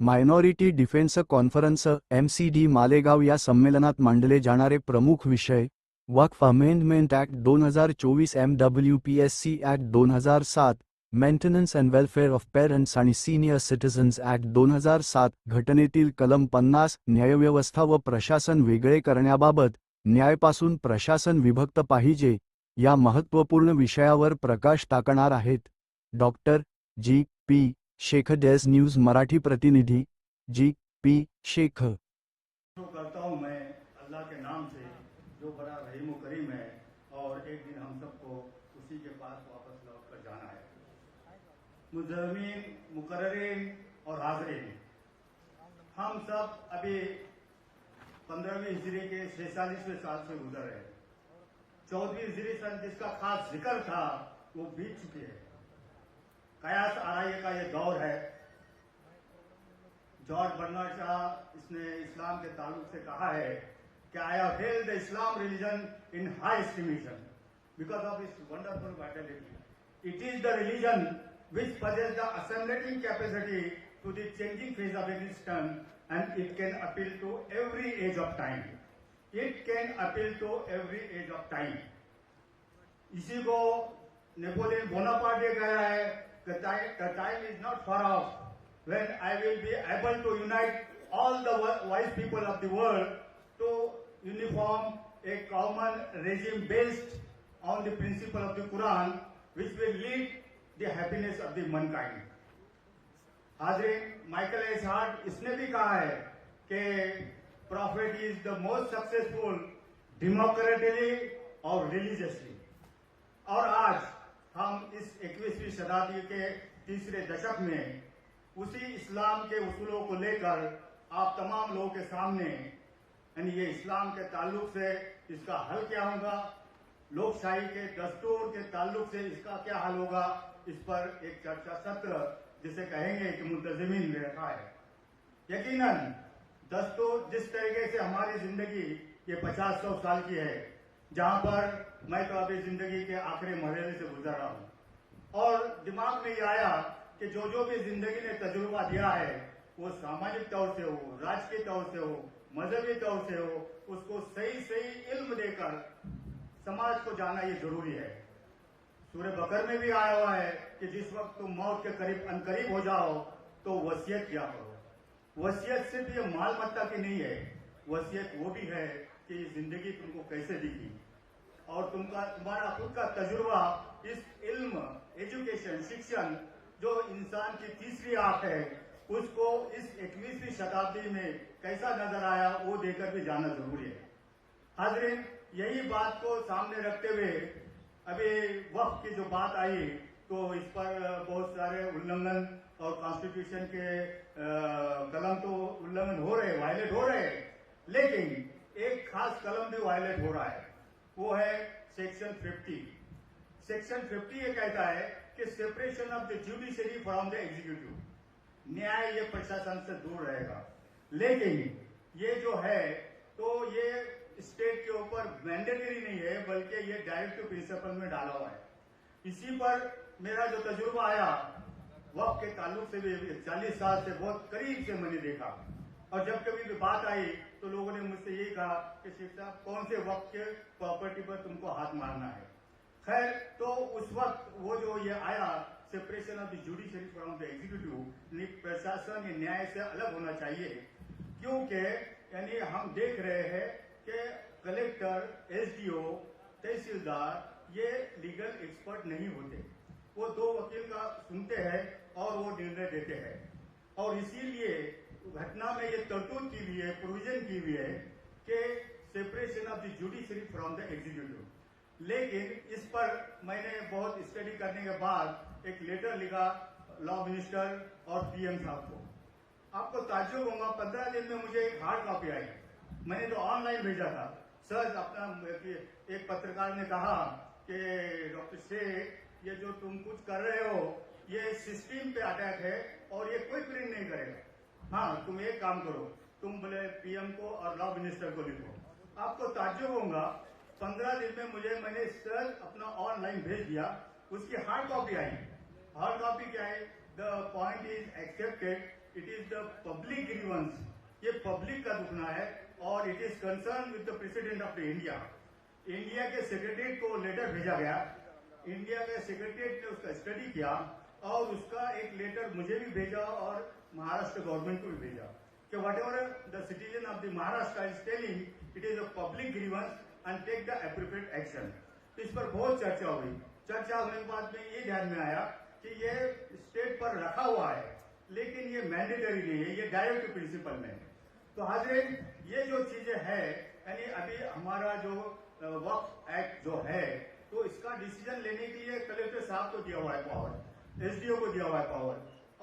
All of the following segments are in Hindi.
Minority defence conference MCD Malegaon या संमेलनात मांडले जाणारे प्रमुख विषय Waqf amendment act 2024 MWPSC act 2007 maintenance and welfare of parents आणि सीनियर सिटीझन्स ॲक्ट 2007 घटनेतील कलम 50 न्यायव्यवस्था व प्रशासन वेगळे करण्याबाबत न्यायापासून प्रशासन विभक्त पाहिजे या महत्त्वपूर्ण विषयावर प्रकाश टाकणार आहेत. Doctor G.P. Shaikh days news Marathi प्रतिनिधि G.P. शेख. करता हूँ मैं अल्लाह के नाम से जो बड़ा रहीम करीम है और एक दिन हम सबको उसी के पास वापस लौट कर जाना है. मुज़म्मिन, मुकर्ररीन और हाज़रीन, हम सब अभी 15वीं हिजरी के 46वें साल से गुजर रहे हैं. 14वीं हिजरी सन जिसका खास जिक्र था वो बीत चुकी है. कयास आराई का ये दौर है. जॉर्ज बर्नार्ड शाह इसने इस्लाम के ताल्लुक से कहा है कि I have held the Islam religion in high estimation because of its wonderful Vitality. It is the religion which possesses the assimilating capacity to the changing phase of existence and it can appeal to every age of time. It can appeal to every age of time. इसी को नेपोलियन बोनापार्ट ने कहा है कि the time is not far off when I will be able to unite all the wise people of the world to uniform a common regime based on the principle of the Quran which will lead the happiness of the mankind. हाज़रीन, माइकल एच हार्ट इसने भी कहा है कि profit is the most successful democratically और रिलीजियसली. और आज हम इस 21वीं शताब्दी के तीसरे दशक में उसी इस्लाम के उसूलों को लेकर आप तमाम लोगों के सामने, यानी ये इस्लाम के ताल्लुक से इसका हल क्या होगा, लोकशाही के दस्तूर के ताल्लुक से इसका क्या हल होगा, इस पर एक चर्चा सत्र जिसे कहेंगे कि मुंतज़िमीन ने रखा है. यकीनन दस्तूर जिस तरीके से हमारी जिंदगी ये 50-100 साल की है, जहां पर मैं तो अभी जिंदगी के आखिरी मरहले से गुजर रहा हूं और दिमाग में ये आया कि जो भी जिंदगी ने तजुर्बा दिया है वो सामाजिक तौर से हो, राजकीय तौर से हो, मजहबी तौर से हो, उसको सही सही इल्म देकर समाज को जाना ये जरूरी है. सूरह बकर में भी आया हुआ है कि जिस वक्त तुम मौत के करीब अनकरीब हो जाओ तो वसीयत किया करो. वसीयत सिर्फ ये माल मत्ता की नहीं है, वसीयत वो भी है कि जिंदगी तुमको कैसे दिखी और तुम्हारा खुद का तजुर्बा, इस इल्म, एजुकेशन, शिक्षण जो इंसान की तीसरी आंख है उसको इस 21वीं शताब्दी में कैसा नजर आया वो देकर भी जाना जरूरी है. हाज़रीन, यही बात को सामने रखते हुए अभी वक्फ की जो बात आई तो इस पर बहुत सारे उल्लंघन और कॉन्स्टिट्यूशन के कलम तो उल्लंघन हो रहे, वायलेट हो रहे, लेकिन एक खास कलम भी वायलेट हो रहा है, वो है सेक्शन 50. सेक्शन 50 ये कहता है कि separation of the judiciary from the executive. न्याय ये प्रशासन से दूर रहेगा, लेकिन ये जो है तो ये स्टेट के ऊपर मैंडेटरी नहीं है बल्कि ये डायरेक्टिव प्रिंसिपल में डाला हुआ है. इसी पर मेरा जो तजुर्बा आया वक्त के ताल्लुक से भी 40 साल से बहुत करीब से मैंने देखा और जब कभी भी बात आई तो लोगों ने मुझसे यही कहा कि शेख साहब कौन से वक्त के प्रॉपर्टी पर तुमको हाथ मारना है. खैर, तो उस वक्त वो जो ये आया separation of the judiciary from the executive, प्रशासन न्याय से अलग होना चाहिए, क्योंकि यानी हम देख रहे हैं कि कलेक्टर, एसडीओ, तहसीलदार ये लीगल एक्सपर्ट नहीं होते. वो दो वकील का सुनते हैं और वो निर्णय देते हैं और इसीलिए घटना में ये तरतूब की हुई है, प्रोविजन की हुई है कि separation of the judiciary from the executive. लेकिन इस पर मैंने बहुत स्टडी करने के बाद एक लेटर लिखा लॉ मिनिस्टर और पीएम साहब को. आपको ताज्जुब होगा, 15 दिन में मुझे एक हार्ड कॉपी आई. मैंने तो ऑनलाइन भेजा था. सर, अपना एक पत्रकार ने कहा कि डॉक्टर शेख ये जो तुम कुछ कर रहे हो ये सिस्टम पे अटैक है और ये कोई प्रिंट नहीं करेगा. हाँ, तुम एक काम करो, तुम बोले पीएम को और लॉ मिनिस्टर को लिखो. आपको ताज्जुब होगा, 15 दिन में मैंने सर अपना ऑनलाइन भेज दिया, उसकी हार्ड कॉपी आई. हार्ड कॉपी क्या है? The point is accepted, it is the public grievance, ये पब्लिक का दुखना है और it is concern with the president of the India. India के सेक्रेटरीट को लेटर भेजा गया, इंडिया के सेक्रेटरीट ने उसका स्टडी किया और उसका एक लेटर मुझे भी भेजा और महाराष्ट्र गवर्नमेंट को भी भेजा कि whatever the citizen of the Maharashtra is telling it is a public grievance and take the appropriate action. तो इस पर बहुत चर्चा हुई। चर्चा होने के बाद में ये ध्यान में आया कि ये स्टेट पर रखा हुआ है लेकिन ये मैंडेटरी नहीं है, ये डायरेक्ट प्रिंसिपल में है। तो हाजिरीन, ये जो चीजें है यानी अभी हमारा जो वक्फ एक्ट जो है तो इसका डिसीजन लेने के लिए कलेक्टर साहब को दिया हुआ है पावर, एसडीओ को दिया हुआ है पावर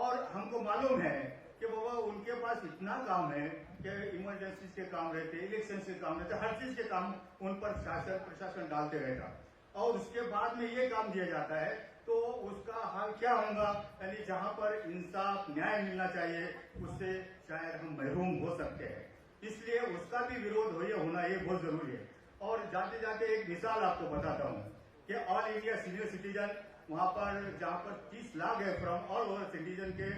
और हमको मालूम है कि बाबा उनके पास इतना काम है कि इमरजेंसी के काम रहते, इलेक्शन के काम रहते, हर चीज के काम उन पर शासन प्रशासन डालते रहता और उसके बाद में ये काम दिया जाता है तो उसका हाल क्या होगा, यानी जहां पर इंसाफ न्याय मिलना चाहिए उससे शायद हम महरूम हो सकते हैं। इसलिए उसका भी विरोध होना ये बहुत जरूरी है। और जाते जाते एक मिसाल आपको बताता हूँ कि ऑल इंडिया सीनियर सिटीजन वहां पर जहां पर 30 लाख है फ्रॉम ऑल ओवर सिटीजन के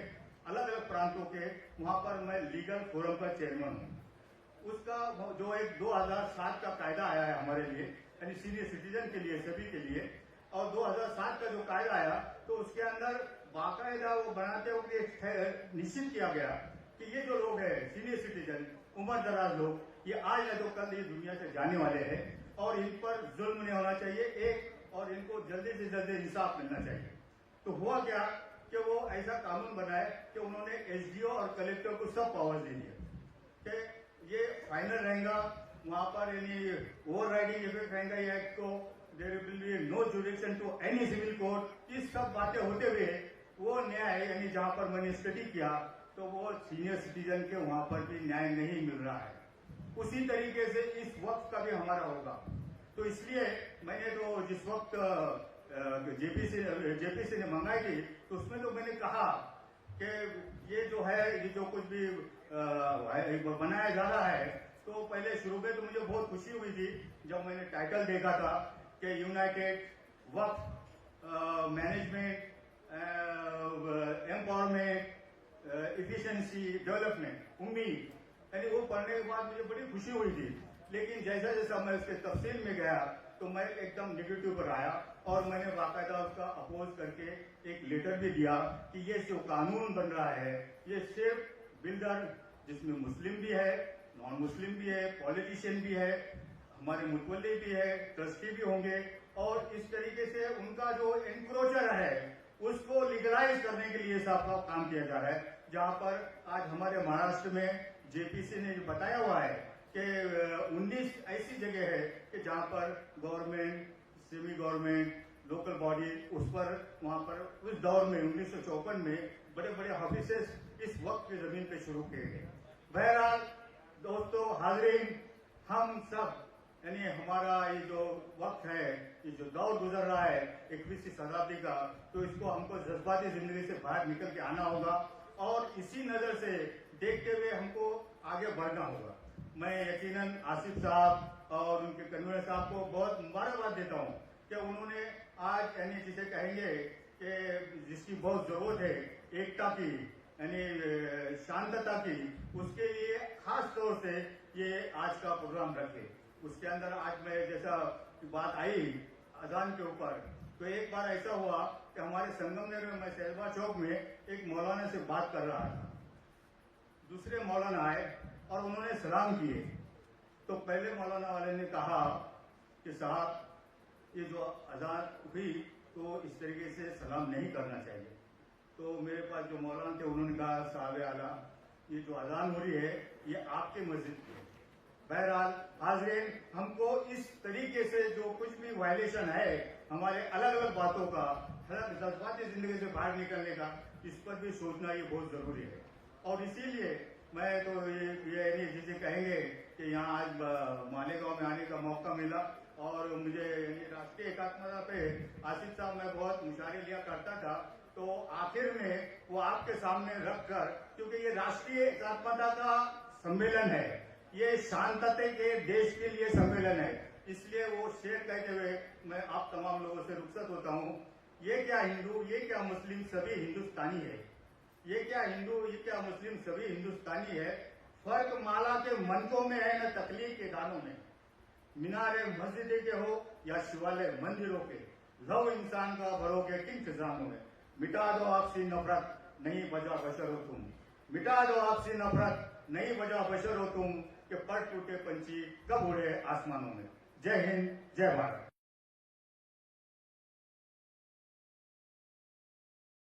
अलग अलग प्रांतों के, वहां पर मैं लीगल फोरम का चेयरमैन हूँ। उसका जो एक 2007 का कायदा आया है हमारे लिए यानी सीनियर सिटीजन के लिए, सभी के लिए, और 2007 का जो कायदा आया तो उसके अंदर बाकायदा वो बनाते हुए निश्चित किया गया कि ये जो लोग हैं सीनियर सिटीजन, उम्र दराज लोग, ये आज या तो कल ये दुनिया से जाने वाले हैं और इन पर जुल्म नहीं होना चाहिए एक, और इनको जल्दी से जल्दी इंसाफ मिलना चाहिए। तो हुआ क्या कि वो ऐसा कानून बनाए कि उन्होंने एसडीओ और कलेक्टर को सब पावर दे दिए कि ये फाइनल रहेगा, वहां पर यानी ओवर राइडिंग इफेक्ट रहेगा ये एक्ट को, there will be no jurisdiction to any civil court. इस सब बातें होते हुए वो न्याय यानी जहां पर मैंने स्टडी किया तो वो सीनियर सिटीजन के वहां पर भी न्याय नहीं मिल रहा है। उसी तरीके से इस वक्त का भी हमारा होगा। तो इसलिए मैंने तो जिस वक्त जेपीसी ने मंगाई थी तो उसमें तो मैंने कहा कि ये जो है ये जो कुछ भी बनाया जा रहा है, तो पहले शुरू में तो मुझे बहुत खुशी हुई थी जब मैंने टाइटल देखा था कि यूनाइटेड वक्फ मैनेजमेंट एम्पावरमेंट इफिशिएंसी डेवलपमेंट उम्मीद, यानी वो पढ़ने के बाद मुझे बड़ी खुशी हुई थी। लेकिन जैसा जैसा मैं उसके तफसील में गया तो मैं एकदम नेगेटिव पर आया और मैंने बाकायदा उसका अपोज करके एक लेटर भी दिया कि ये जो कानून बन रहा है ये सिर्फ बिल्डर जिसमें मुस्लिम भी है, नॉन मुस्लिम भी है, पॉलिटिशियन भी है, हमारे मुतवल्ली भी है, ट्रस्टी भी होंगे, और इस तरीके से उनका जो एनक्रोचर है उसको लीगलाइज करने के लिए सब काम किया जा रहा है। जहां पर आज हमारे महाराष्ट्र में जेपीसी ने बताया हुआ है कि 19 ऐसी जगह है कि जहां पर government, semi government, local body उस पर वहां पर उस दौर में 1954 में बड़े बड़े ऑफिसेस इस वक्त की जमीन पे शुरू किए गए। बहरहाल दोस्तों हाजरीन, हम सब यानी हमारा ये जो वक्त है, ये जो दौर गुजर रहा है 21वीं शताब्दी का, तो इसको हमको जज्बाती जिंदगी से बाहर निकल के आना होगा और इसी नजर से देखते हुए हमको आगे बढ़ना होगा। मैं यकीनन आसिफ साहब और उनके कन्वीनर साहब को बहुत मुबारकबाद देता हूं कि उन्होंने आज यानी जिसे कहेंगे कि जिसकी बहुत जरूरत है एकता की यानी शांतता की, उसके लिए खास तौर से ये आज का प्रोग्राम रखे। उसके अंदर आज मैं जैसा बात आई अजान के ऊपर, तो एक बार ऐसा हुआ कि हमारे संगमनगर में मैं शहरबा चौक में एक मौलाना से बात कर रहा था। दूसरे मौलाना आए और उन्होंने सलाम किए। तो पहले मौलाना वाले ने कहा कि साहब ये जो अजान हुई तो इस तरीके से सलाम नहीं करना चाहिए। तो मेरे पास जो मौलाना थे उन्होंने कहा साहब आला ये जो अजान हो रही है ये आपके मस्जिद की है। बहरहाल हाजरीन, हमको इस तरीके से जो कुछ भी वायलेशन है हमारे अलग अलग बातों का, अलग जज्बाती जिंदगी से बाहर निकलने का, इस पर भी सोचना ये बहुत जरूरी है। और इसीलिए मैं तो ये जिसे कहेंगे कि यहाँ आज मालेगांव में आने का मौका मिला और मुझे राष्ट्रीय एकात्मता पे आसिफ साहब मैं बहुत मुशारे लिया करता था, तो आखिर में वो आपके सामने रखकर, क्योंकि ये राष्ट्रीय एकात्मता का सम्मेलन है, ये शांतता के देश के लिए सम्मेलन है, इसलिए वो शेर कहते हुए मैं आप तमाम लोगों से रुखसत होता हूँ। ये क्या हिंदू, ये क्या मुस्लिम, सभी हिंदुस्तानी है। ये क्या हिंदू, ये क्या मुस्लिम, सभी हिंदुस्तानी है। फर्क माला के मंत्रों में है, न तकलीफ के गानों में। मीनारे मस्जिदे के हो या शिवालय मंदिरों के, लव इंसान का भरो के किन फिजानों में। मिटा दो आपसी नफरत, नहीं बजा बशर हो तुम। मिटा दो आपसी नफरत, नहीं बजा बशर हो तुम। कि पर टूटे पंछी कब उड़े आसमानों में। जय हिंद, जय भारत।